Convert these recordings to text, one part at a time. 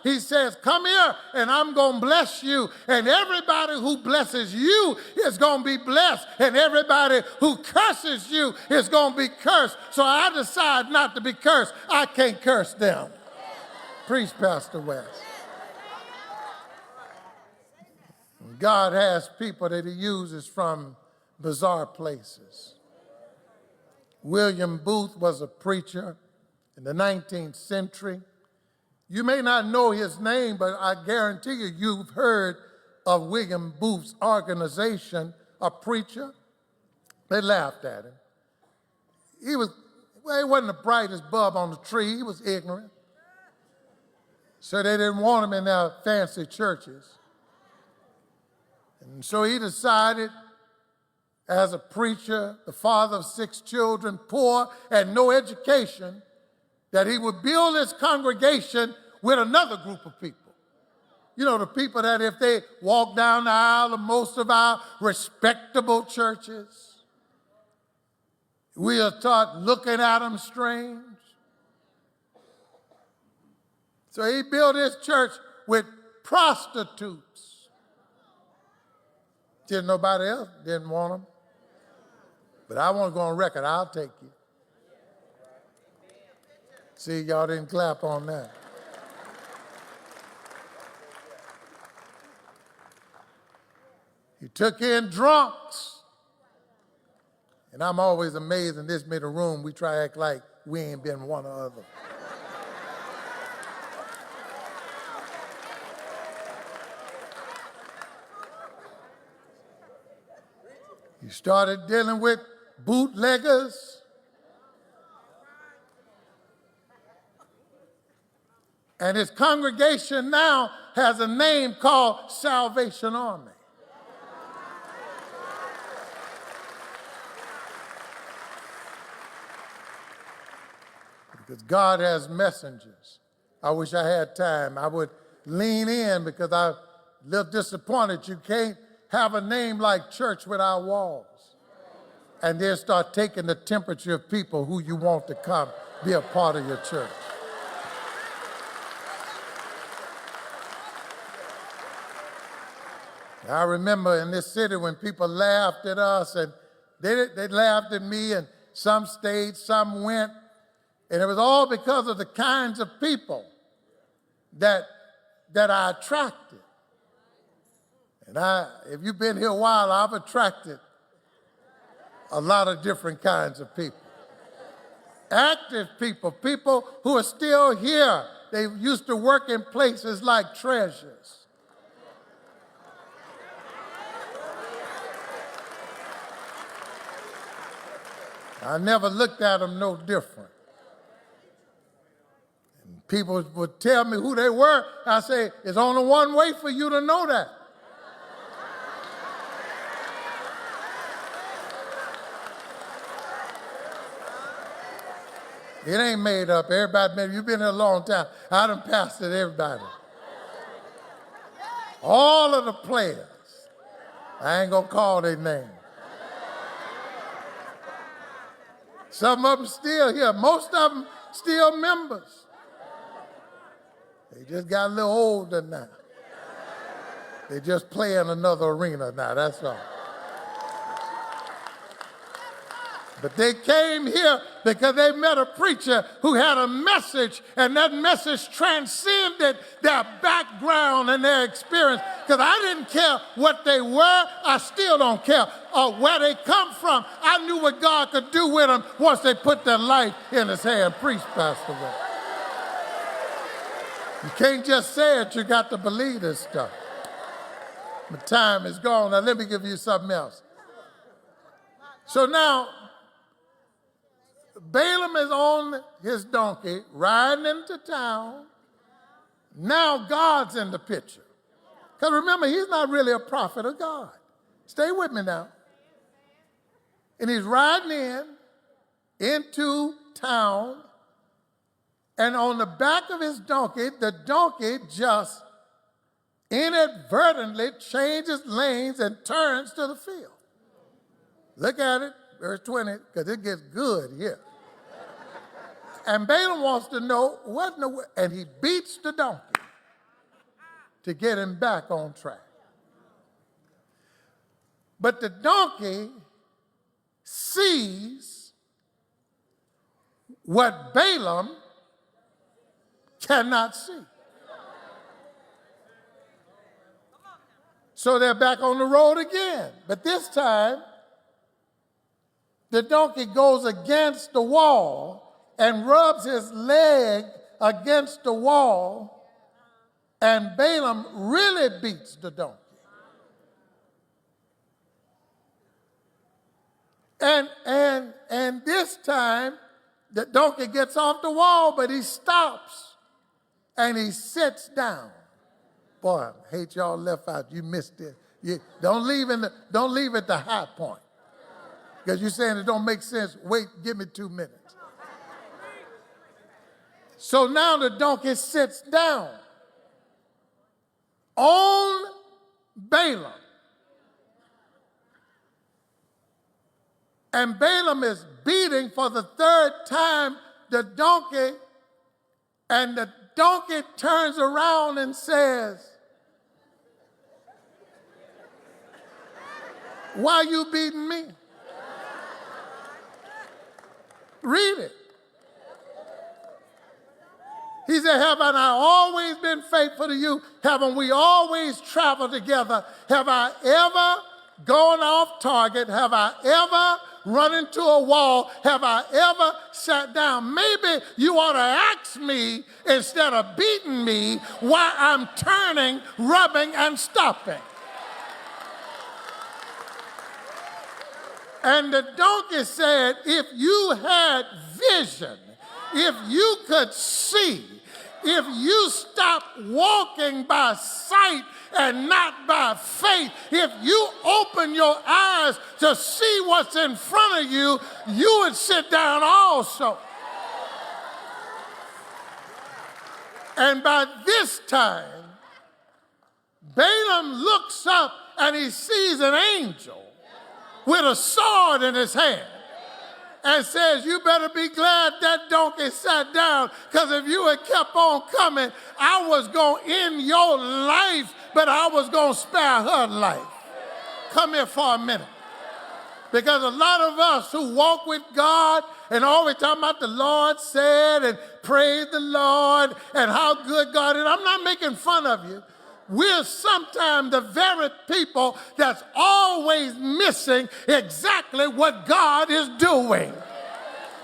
He says, come here and I'm going to bless you. And everybody who blesses you is going to be blessed. And everybody who curses you is going to be cursed. So I decide not to be cursed. I can't curse them. Preach, Pastor West. God has people that he uses from bizarre places. William Booth was a preacher in the 19th century. You may not know his name, but I guarantee you, you've heard of William Booth's organization, a preacher. They laughed at him. He wasn't the brightest bulb on the tree. He was ignorant. So they didn't want him in their fancy churches. And so he decided, as a preacher, the father of 6 children, poor and no education, that he would build his congregation with another group of people. You know, the people that if they walk down the aisle of most of our respectable churches, we'll start looking at them strange. So he built his church with prostitutes. Didn't nobody else didn't want them. But I want to go on record, I'll take you. See, y'all didn't clap on that. He took in drunks. And I'm always amazed in this middle room, we try to act like we ain't been one or other. He started dealing with bootleggers. And his congregation now has a name called Salvation Army. Because God has messengers. I wish I had time. I would lean in because I'm a little disappointed you can't have a name like church without walls. And then start taking the temperature of people who you want to come be a part of your church. I remember in this city when people laughed at us, and they laughed at me, and some stayed, some went. And it was all because of the kinds of people that I attracted. And if you've been here a while, I've attracted a lot of different kinds of people. Active people, people who are still here. They used to work in places like Treasures. I never looked at them no different. And people would tell me who they were. I say, there's only one way for you to know that. It ain't made up. Everybody, you've been here a long time. I done pastored everybody. All of the players. I ain't gonna call their name. Some of them still here. Most of them still members. They just got a little older now. They just play in another arena now, that's all. But they came here because they met a preacher who had a message, and that message transcended their background and their experience. Because I didn't care what they were, I still don't care where they come from. I knew what God could do with them once they put their life in his hand. Preach, Pastor West. You can't just say it, you got to believe this stuff. My time is gone. Now let me give you something else. So now, Balaam is on his donkey, riding into town. Now God's in the picture. Because remember, he's not really a prophet of God. Stay with me now. And he's riding into town, and on the back of his donkey, the donkey just inadvertently changes lanes and turns to the field. Look at it, verse 20, because it gets good here. And Balaam wants to know what in the world, and he beats the donkey. to get him back on track. But the donkey sees what Balaam cannot see. So they're back on the road again. But this time, the donkey goes against the wall and rubs his leg against the wall, and Balaam really beats the donkey. And this time, the donkey gets off the wall, but he stops and he sits down. Boy, I hate y'all left out. You missed it. Don't leave at the high point. Because you're saying it don't make sense. Wait, give me 2 minutes. So now the donkey sits down on Balaam. And Balaam is beating for the third time the donkey, and the donkey turns around and says, "Why you beating me?" Read it. He said, "Haven't I always been faithful to you? Haven't we always traveled together? Have I ever gone off target? Have I ever run into a wall? Have I ever sat down? Maybe you ought to ask me instead of beating me why I'm turning, rubbing, and stopping." And the donkey said, "If you had vision, if you could see, if you stopped walking by sight and not by faith, if you open your eyes to see what's in front of you, you would sit down also." And by this time, Balaam looks up and he sees an angel with a sword in his hand and says, "You better be glad that donkey sat down, because if you had kept on coming, I was going to end your life, but I was going to spare her life." Come here for a minute. Because a lot of us who walk with God and always talking about the Lord said and praise the Lord and how good God is, I'm not making fun of you. We're sometimes the very people that's always missing exactly what God is doing.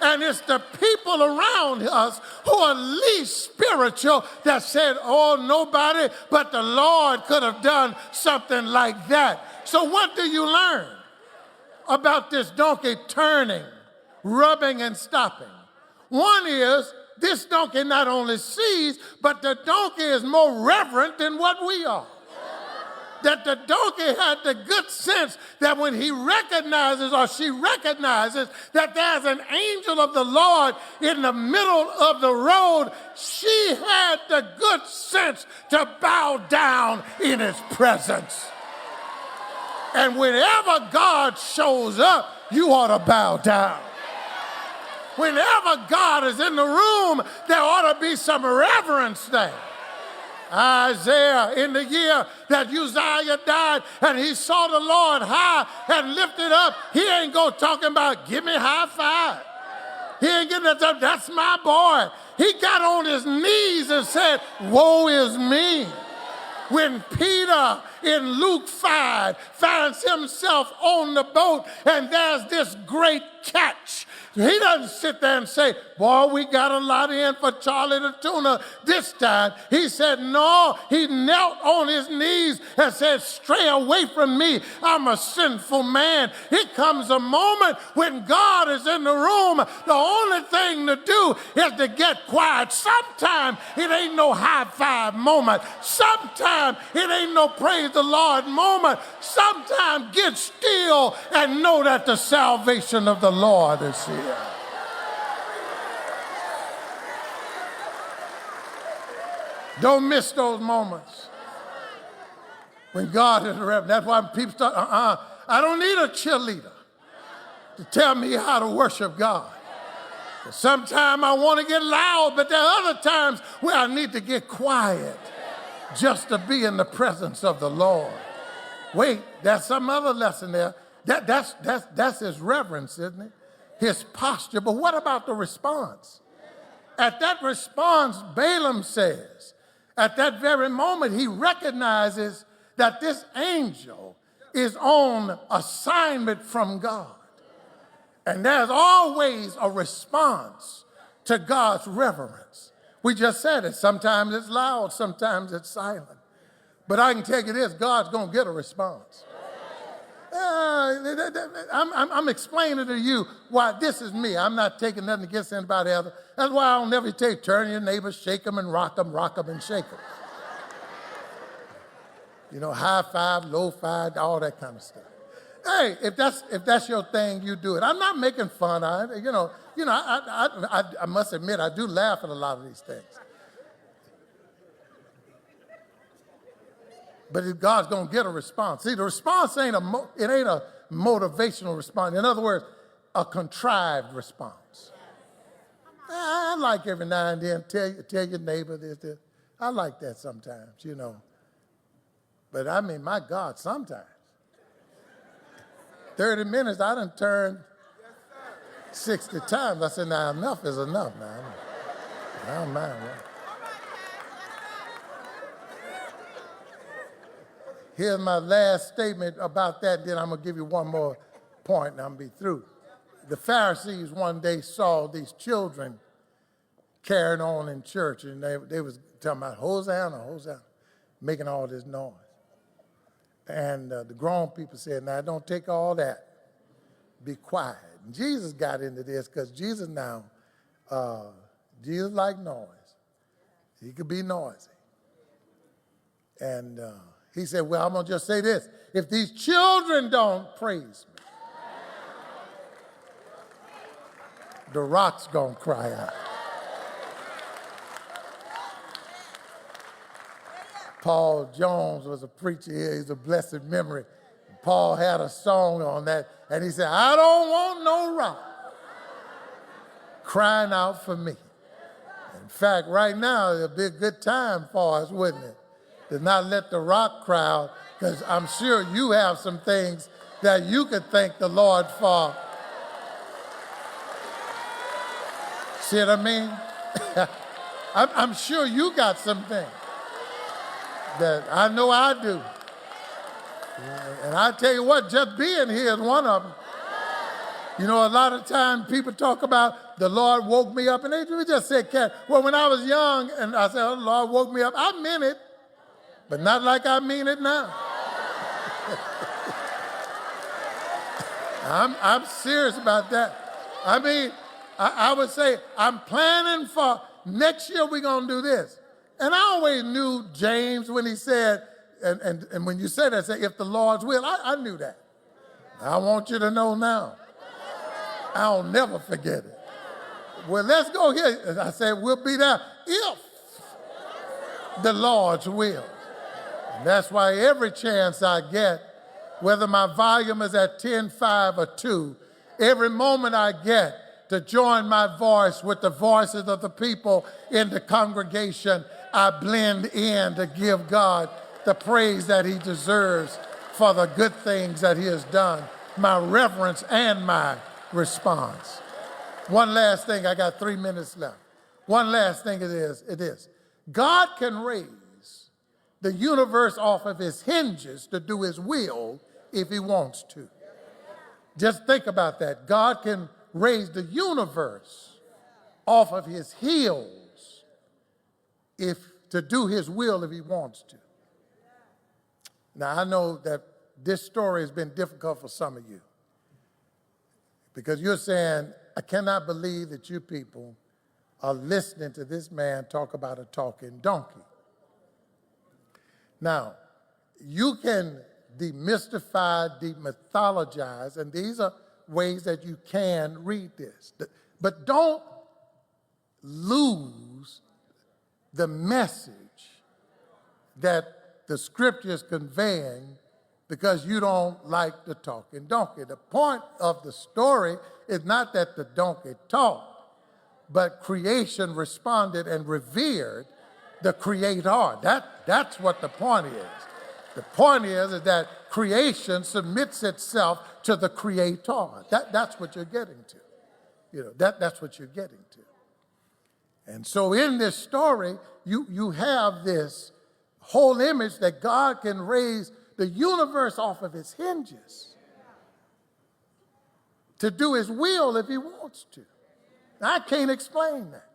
And it's the people around us who are least spiritual that said, "Oh, nobody but the Lord could have done something like that." So what do you learn about this donkey turning, rubbing, and stopping? One is, this donkey not only sees, but the donkey is more reverent than what we are. That the donkey had the good sense that when he recognizes or she recognizes that there's an angel of the Lord in the middle of the road, she had the good sense to bow down in his presence. And whenever God shows up, you ought to bow down. Whenever God is in the room, there ought to be some reverence there. Isaiah, in the year that Uzziah died and he saw the Lord high and lifted up, he ain't go talking about, "Give me high five." He ain't getting that, "That's my boy." He got on his knees and said, "Woe is me." When Peter in Luke 5 finds himself on the boat and there's this great catch, he doesn't sit there and say, "Boy, we got a lot in for Charlie the Tuna this time." He said, no, he knelt on his knees and said, "Stray away from me, I'm a sinful man." It comes a moment when God is in the room, the only thing to do is to get quiet. Sometimes it ain't no high five moment. Sometimes it ain't no praise the Lord moment. Sometimes get still and know that the salvation of the Lord is here. Don't miss those moments when God is reverent. That's why people start, I don't need a cheerleader to tell me how to worship God. Sometimes I want to get loud, but there are other times where I need to get quiet just to be in the presence of the Lord. Wait, there's some other lesson there. That's his reverence, isn't it? His posture. But what about the response? At that response, Balaam says, at that very moment, he recognizes that this angel is on assignment from God. And there's always a response to God's reverence. We just said it. Sometimes it's loud, sometimes it's silent. But I can tell you this, God's going to get a response. I'm explaining to you why this is me. I'm not taking nothing against anybody else. That's why I don't never take turn your neighbors, shake them and rock them and shake them. You know, high five, low five, all that kind of stuff. Hey, if that's your thing, you do it. I'm not making fun of it. I must admit, I do laugh at a lot of these things. But God's going to get a response. See, the response ain't a motivational response. In other words, a contrived response. I like every now and then tell your neighbor this. I like that sometimes, you know. But I mean, my God, sometimes. 30 minutes, I done turned 60 times. I said, now enough is enough now. I don't mind. Right? Here's my last statement about that, then I'm going to give you one more point and I'm going to be through. The Pharisees one day saw these children carrying on in church, and they was talking about Hosanna, Hosanna, making all this noise. And the grown people said, now don't take all that. Be quiet. And Jesus got into this because Jesus now, Jesus liked noise. He could be noisy. And he said, well, I'm going to just say this. If these children don't praise me, the rock's going to cry out. Paul Jones was a preacher here. He's a blessed memory. Paul had a song on that, and he said, I don't want no rock crying out for me. In fact, right now, it'd be a good time for us, wouldn't it? To not let the rock cry out, because I'm sure you have some things that you could thank the Lord for. See what I mean? I'm sure you got some things that I know I do. And I tell you what, just being here is one of them. You know, a lot of times people talk about the Lord woke me up, and they just say, well, when I was young, and I said, oh, the Lord woke me up, I meant it, but not like I mean it now. I'm serious about that. I mean, I would say, I'm planning for next year we're going to do this. And I always knew James when he said, and when you said that, say, if the Lord's will, I knew that. I want you to know now. I'll never forget it. Well, let's go here. I said, we'll be there if the Lord's will. And that's why every chance I get, whether my volume is at 10, 5, or 2, every moment I get to join my voice with the voices of the people in the congregation, I blend in to give God the praise that he deserves for the good things that he has done, my reverence and my response. One last thing, I got 3 minutes left. One last thing it is. God can raise the universe off of his hinges to do his will if he wants to. Just think about that. God can raise the universe off of his heels to do his will if he wants to. Now, I know that this story has been difficult for some of you because you're saying, I cannot believe that you people are listening to this man talk about a talking donkey. Now, you can demystify, demythologize, and these are ways that you can read this. But don't lose the message that the scripture is conveying because you don't like the talking donkey. The point of the story is not that the donkey talked, but creation responded and revered the creator. That's what the point is. The point is that creation submits itself to the creator. That's what you're getting to. That's what you're getting to. And so in this story, you have this whole image that God can raise the universe off of its hinges to do his will if he wants to. Now, I can't explain that.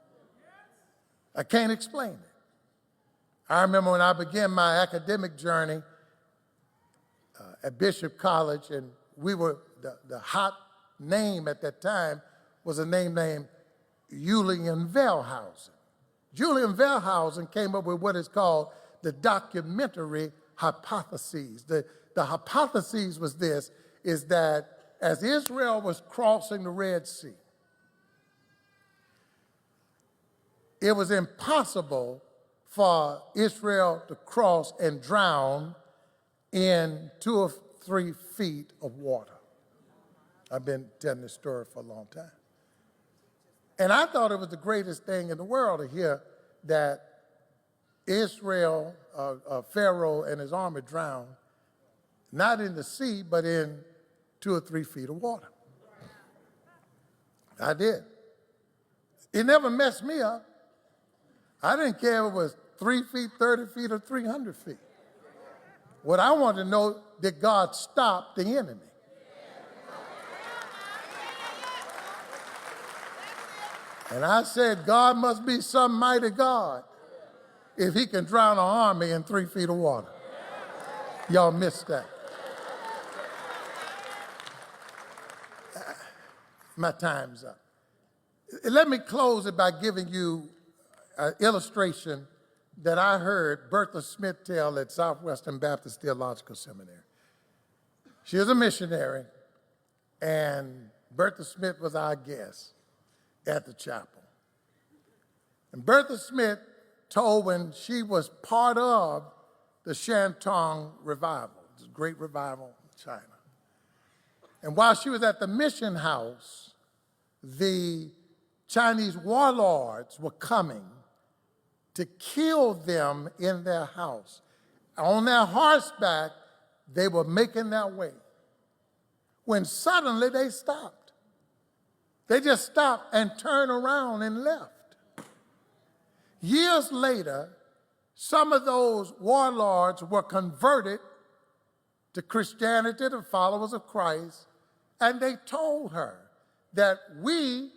I can't explain it. I remember when I began my academic journey at Bishop College, and we were, the hot name at that time was a name named Julian Wellhausen. Julian Wellhausen came up with what is called the documentary hypothesis. The hypothesis was this, is that as Israel was crossing the Red Sea, it was impossible for Israel to cross and drown in 2 or 3 feet of water. I've been telling this story for a long time. And I thought it was the greatest thing in the world to hear that Israel, Pharaoh and his army drowned, not in the sea, but in 2 or 3 feet of water. I did. It never messed me up. I didn't care if it was 3 feet, 30 feet, or 300 feet. What I wanted to know, did God stop the enemy? And I said, God must be some mighty God if he can drown an army in 3 feet of water. Y'all missed that. My time's up. Let me close it by giving you an illustration that I heard Bertha Smith tell at Southwestern Baptist Theological Seminary. She was a missionary, and Bertha Smith was our guest at the chapel. And Bertha Smith told when she was part of the Shantung revival, this great revival in China. And while she was at the mission house, the Chinese warlords were coming to kill them in their house. On their horseback, they were making their way, when suddenly they stopped. They just stopped and turned around and left. Years later, some of those warlords were converted to Christianity, the followers of Christ, and they told her that we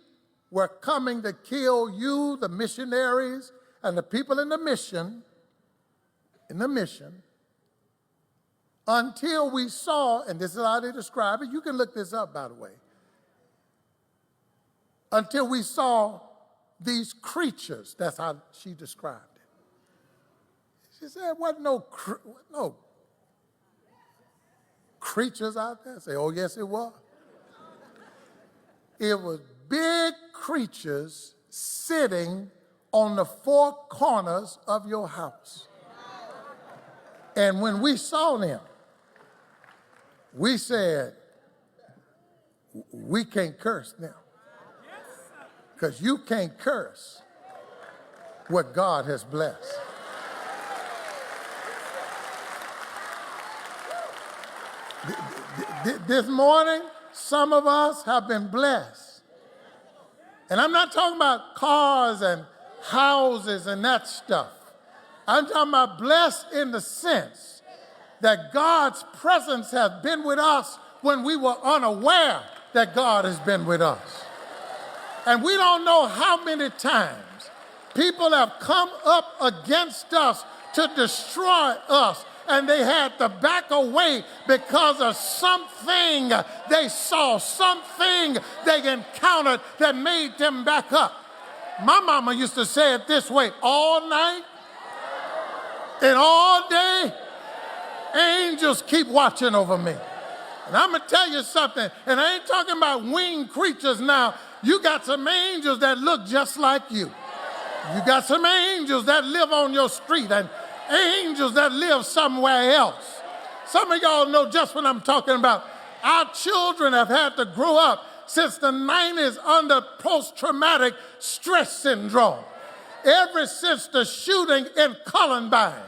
were coming to kill you, the missionaries, and the people in the mission, until we saw, and this is how they describe it, you can look this up, by the way, until we saw these creatures. That's how she described it. She said, wasn't no creatures out there. I say, oh, yes, it was. It was big creatures sitting on the 4 corners of your house. And when we saw them, we said, we can't curse them. Because you can't curse what God has blessed. This morning, some of us have been blessed. And I'm not talking about cars and houses and that stuff. I'm talking about blessed in the sense that God's presence has been with us when we were unaware that God has been with us. And we don't know how many times people have come up against us to destroy us, and they had to back away because of something they saw, something they encountered that made them back up. My mama used to say it this way: all night and all day, angels keep watching over me. And I'm going to tell you something, and I ain't talking about winged creatures now. You got some angels that look just like you. You got some angels that live on your street and angels that live somewhere else. Some of y'all know just what I'm talking about. Our children have had to grow up since the 90s under post-traumatic stress syndrome. Ever since the shooting in Columbine,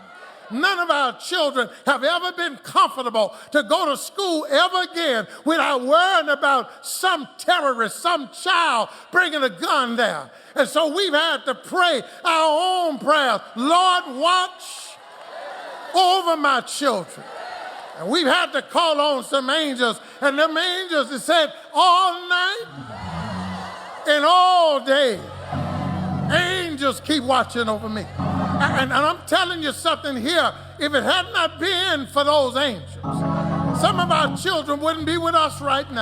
none of our children have ever been comfortable to go to school ever again without worrying about some terrorist, some child bringing a gun there. And so we've had to pray our own prayers. Lord, watch over my children. And we've had to call on some angels, and them angels have said all night and all day, angels keep watching over me. And I'm telling you something here, if it had not been for those angels, some of our children wouldn't be with us right now.